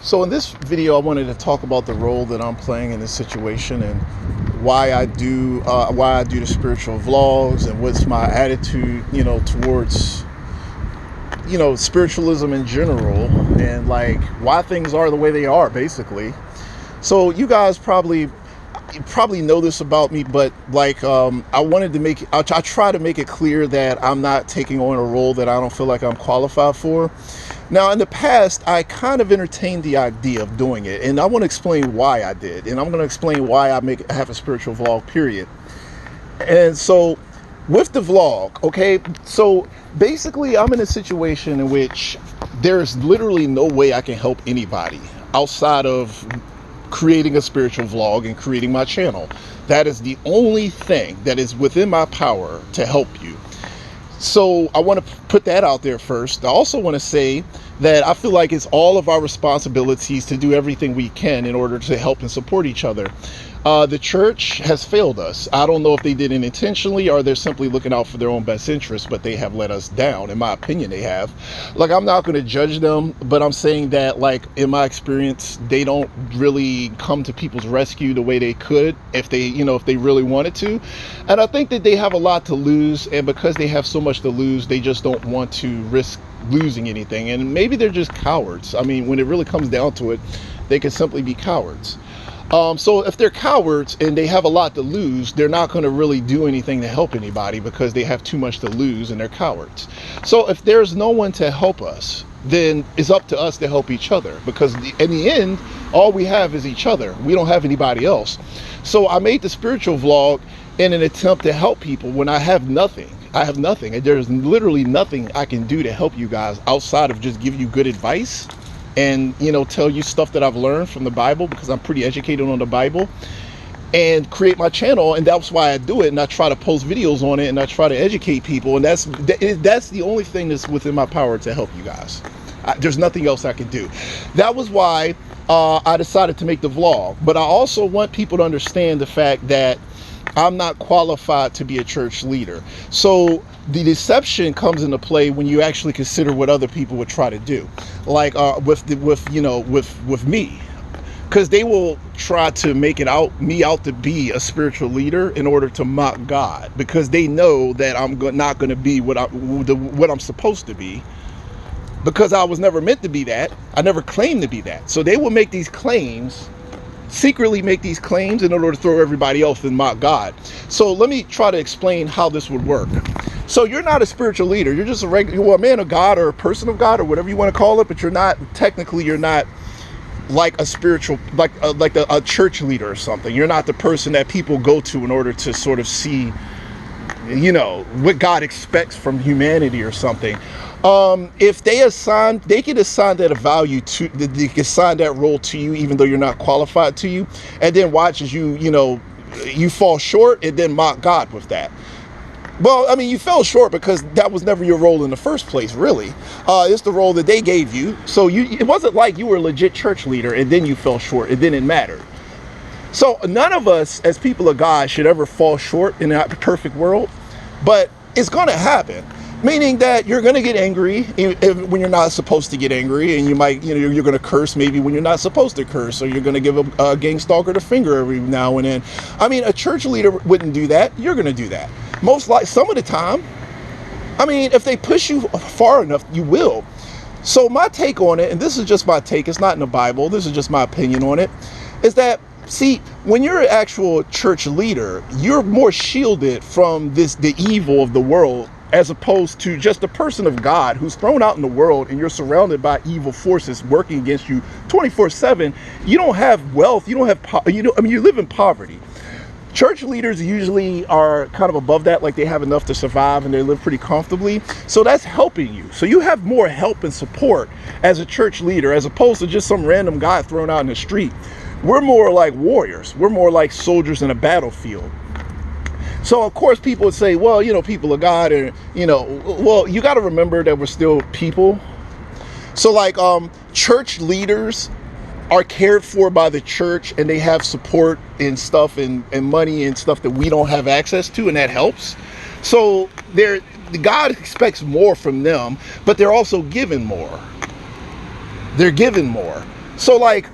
So in this video, I wanted to talk about the role that I'm playing in this situation and why I do the spiritual vlogs and what's my attitude, towards spiritualism in general and like why things are the way they are, basically. So you guys probably know this about me, but I wanted to I try to make it clear that I'm not taking on a role that I don't feel like I'm qualified for. Now, in the past, I kind of entertained the idea of doing it, and I want to explain why I did, and I'm going to explain why I have a spiritual vlog, period. And so, with the vlog, okay, so basically, I'm in a situation in which there's literally no way I can help anybody outside of creating a spiritual vlog and creating my channel. That is the only thing that is within my power to help you. So I want to put that out there first. I also want to say that I feel like it's all of our responsibilities to do everything we can in order to help and support each other. The church has failed us. I don't know if they did it intentionally or they're simply looking out for their own best interests, but they have let us down. In my opinion, they have. Like, I'm not going to judge them, but I'm saying that, like, in my experience, they don't really come to people's rescue the way they could if they really wanted to. And I think that they have a lot to lose, and because they have so much to lose, they just don't want to risk losing anything. And maybe they're just cowards. I mean, when it really comes down to it, they could simply be cowards. So if they're cowards and they have a lot to lose, they're not going to really do anything to help anybody because they have too much to lose and they're cowards. So if there's no one to help us, then it's up to us to help each other, because in the end, all we have is each other. We don't have anybody else. So I made the spiritual vlog in an attempt to help people when I have nothing. I have nothing, and there's literally nothing I can do to help you guys outside of just give you good advice and tell you stuff that I've learned from the Bible, because I'm pretty educated on the Bible, and create my channel. And that's why I do it, and I try to post videos on it, and I try to educate people, and that's the only thing that's within my power to help you guys. There's nothing else I can do. That was why I decided to make the vlog. But I also want people to understand the fact that I'm not qualified to be a church leader. So the deception comes into play when you actually consider what other people would try to do, like with me, because they will try to make me out to be a spiritual leader in order to mock God, because they know that I'm not going to be what I'm supposed to be, because I was never meant to be that. I never claimed to be that. So they will make these claims, secretly make these claims in order to throw everybody else and mock God. So let me try to explain how this would work. So you're not a spiritual leader. You're just a man of God or a person of God or whatever you want to call it, but you're not like a spiritual, like a church leader or something. You're not the person that people go to in order to sort of see, what God expects from humanity or something. If they can assign that value to, they can assign that role to you, even though you're not qualified to you, and then watch as you fall short and then mock God with that. Well, I mean, you fell short because that was never your role in the first place, really. It's the role that they gave you. So it wasn't like you were a legit church leader and then you fell short. It didn't matter. So none of us as people of God should ever fall short in that perfect world, but it's going to happen. Meaning that you're going to get angry when you're not supposed to get angry, and you might, you're going to curse maybe when you're not supposed to curse, or you're going to give a gang stalker the finger every now and then. I mean, a church leader wouldn't do that. You're going to do that. Some of the time. I mean, if they push you far enough, you will. So my take on it, and this is just my take, it's not in the Bible, this is just my opinion on it, is that, see, when you're an actual church leader, you're more shielded from the evil of the world, as opposed to just a person of God who's thrown out in the world and you're surrounded by evil forces working against you 24/7. You don't have wealth. You don't have, you live in poverty. Church leaders usually are kind of above that, like they have enough to survive and they live pretty comfortably. So that's helping you. So you have more help and support as a church leader, as opposed to just some random guy thrown out in the street. We're more like warriors. We're more like soldiers in a battlefield. So of course people would say, well, people of God, and well, you got to remember that we're still people. So like church leaders are cared for by the church, and they have support and stuff and money and stuff that we don't have access to, and that helps. So God expects more from them, but they're also given more. They're given more. So like,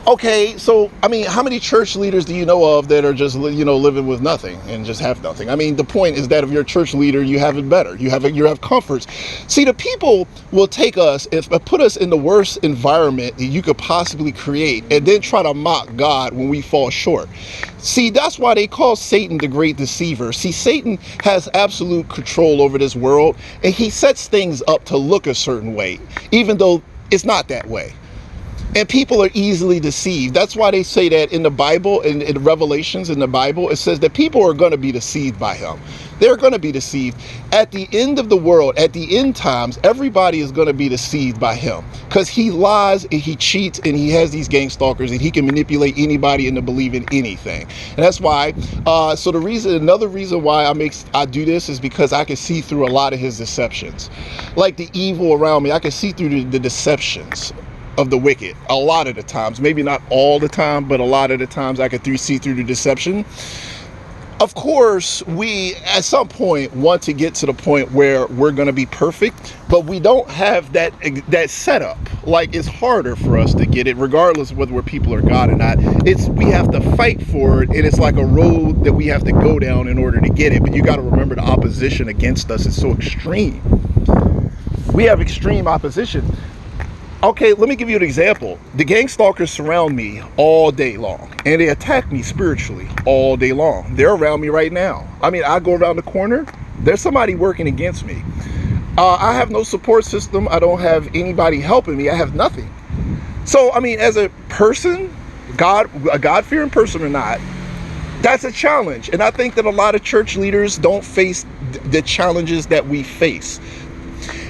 okay, so I mean, how many church leaders do you know of that are just living with nothing and just have nothing? I mean, the point is that if you're a church leader, you have it better. You have comforts. See, the people will take us and put us in the worst environment that you could possibly create, and then try to mock God when we fall short. See, that's why they call Satan the great deceiver. See, Satan has absolute control over this world, and he sets things up to look a certain way, even though it's not that way. And people are easily deceived. That's why they say that in the Bible, in Revelations in the Bible, it says that people are going to be deceived by him. They're going to be deceived. At the end of the world, at the end times, everybody is going to be deceived by him, because he lies and he cheats and he has these gang stalkers and he can manipulate anybody into believing anything. And that's why, another reason why I do this is because I can see through a lot of his deceptions. Like the evil around me, I can see through the deceptions of the wicked a lot of the times. Maybe not all the time, but a lot of the times I could see through the deception. Of course, we at some point want to get to the point where we're going to be perfect, but we don't have that setup. Like, it's harder for us to get it, regardless of whether we're people or God or not. We have to fight for it, and it's like a road that we have to go down in order to get it. But you got to remember, the opposition against us is so extreme. We have extreme opposition. Okay, let me give you an example. The gang stalkers surround me all day long, and they attack me spiritually all day long. They're around me right now. I mean, I go around the corner, there's somebody working against me. I have no support system. I don't have anybody helping me. I have nothing. So, I mean, as a person, a God-fearing person or not, that's a challenge. And I think that a lot of church leaders don't face the challenges that we face.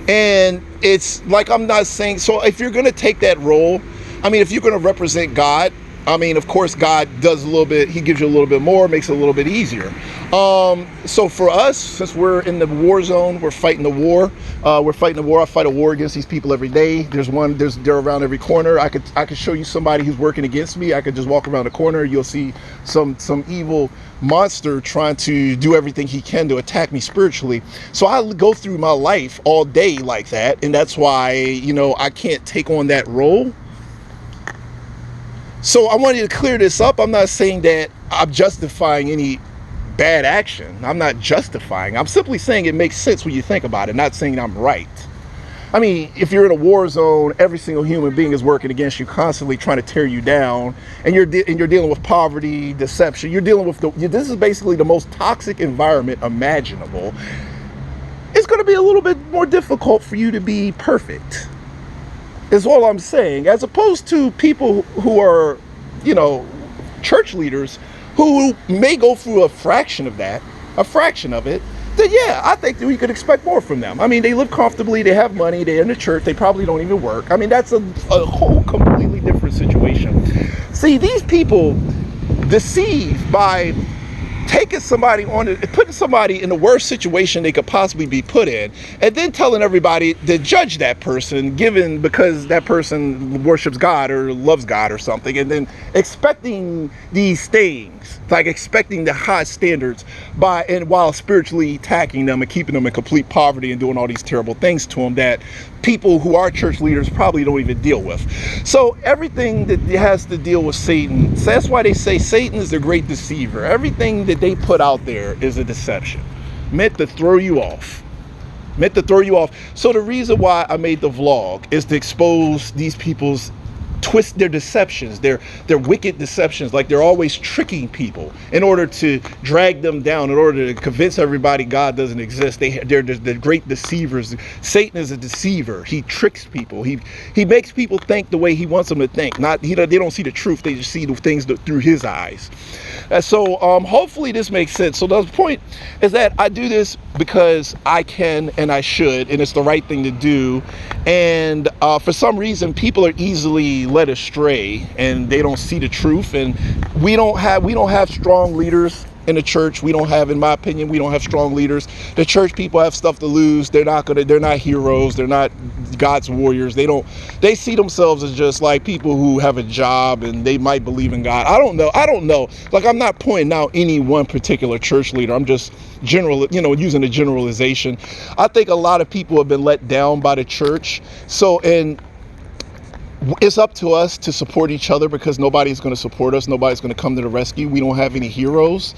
And it's like, I'm not saying, so if you're going to take that role, I mean, if you're going to represent God, I mean, of course, God does a little bit, he gives you a little bit more, makes it a little bit easier. So for us, since we're in the war zone, we're fighting the war. I fight a war against these people every day. They're around every corner. I could show you somebody who's working against me. I could just walk around the corner. You'll see some evil monster trying to do everything he can to attack me spiritually. So I go through my life all day like that. And that's why, I can't take on that role. So I wanted to clear this up. I'm not saying that I'm justifying any bad action. I'm not justifying. I'm simply saying it makes sense when you think about it, not saying I'm right. I mean, if you're in a war zone, every single human being is working against you, constantly trying to tear you down, and you're dealing with poverty, deception. You're dealing with this is basically the most toxic environment imaginable. It's going to be a little bit more difficult for you to be perfect, is all I'm saying, as opposed to people who are, church leaders who may go through a fraction of it, then yeah, I think that we could expect more from them. I mean, they live comfortably, they have money, they're in the church, they probably don't even work. I mean, that's a whole completely different situation. See, these people deceive by putting somebody in the worst situation they could possibly be put in, and then telling everybody to judge that person because that person worships God or loves God or something, and then expecting these things, like expecting the high standards while spiritually attacking them and keeping them in complete poverty and doing all these terrible things to them that people who are church leaders probably don't even deal with. So everything that has to deal with Satan, so that's why they say Satan is the great deceiver. Everything that they put out there is a deception, meant to throw you off. So the reason why I made the vlog is to expose these people's their deceptions, their wicked deceptions. Like, they're always tricking people in order to drag them down, in order to convince everybody God doesn't exist. They're the great deceivers. Satan is a deceiver. He tricks people. He makes people think the way he wants them to think. They don't see the truth. They just see the things through his eyes. So hopefully this makes sense. So the point is that I do this because I can and I should, and it's the right thing to do. And for some reason, people are easily led astray, and they don't see the truth. And we don't have strong leaders in the church. In my opinion, we don't have strong leaders. The church people have stuff to lose. They're not heroes. They're not God's warriors. They see themselves as just like people who have a job and they might believe in God. I don't know. Like, I'm not pointing out any one particular church leader. I'm just using a generalization. I think a lot of people have been let down by the church. So, and It's up to us to support each other because nobody's going to support us. Nobody's going to come to the rescue. We don't have any heroes.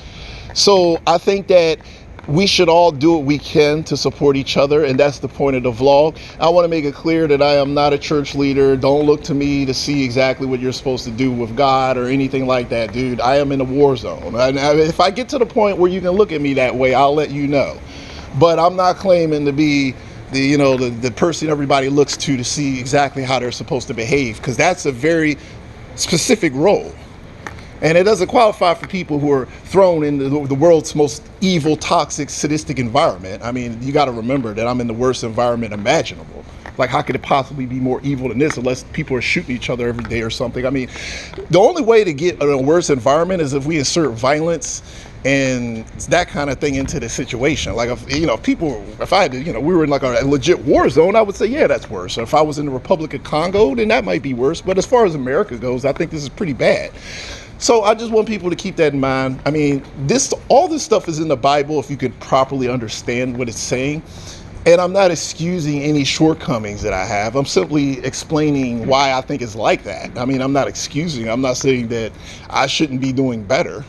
So I think that we should all do what we can to support each other, and that's the point of the vlog. I want to make it clear that I am not a church leader. Don't look to me to see exactly what you're supposed to do with God or anything like that, dude. I am in a war zone. And if I get to the point where you can look at me that way, I'll let you know. But I'm not claiming to be the person everybody looks to see exactly how they're supposed to behave, because that's a very specific role. And it doesn't qualify for people who are thrown in the world's most evil, toxic, sadistic environment. I mean, you got to remember that I'm in the worst environment imaginable. Like, how could it possibly be more evil than this unless people are shooting each other every day or something? I mean, the only way to get a worse environment is if we insert violence and that kind of thing into the situation. Like, if I had to, we were in like a legit war zone, I would say, yeah, that's worse. Or if I was in the Republic of Congo, then that might be worse. But as far as America goes, I think this is pretty bad. So I just want people to keep that in mind. I mean, all this stuff is in the Bible if you could properly understand what it's saying. And I'm not excusing any shortcomings that I have. I'm simply explaining why I think it's like that. I mean, I'm not excusing. I'm not saying that I shouldn't be doing better.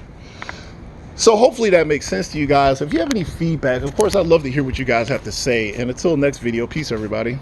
So hopefully that makes sense to you guys. If you have any feedback, of course, I'd love to hear what you guys have to say. And until next video, peace, everybody.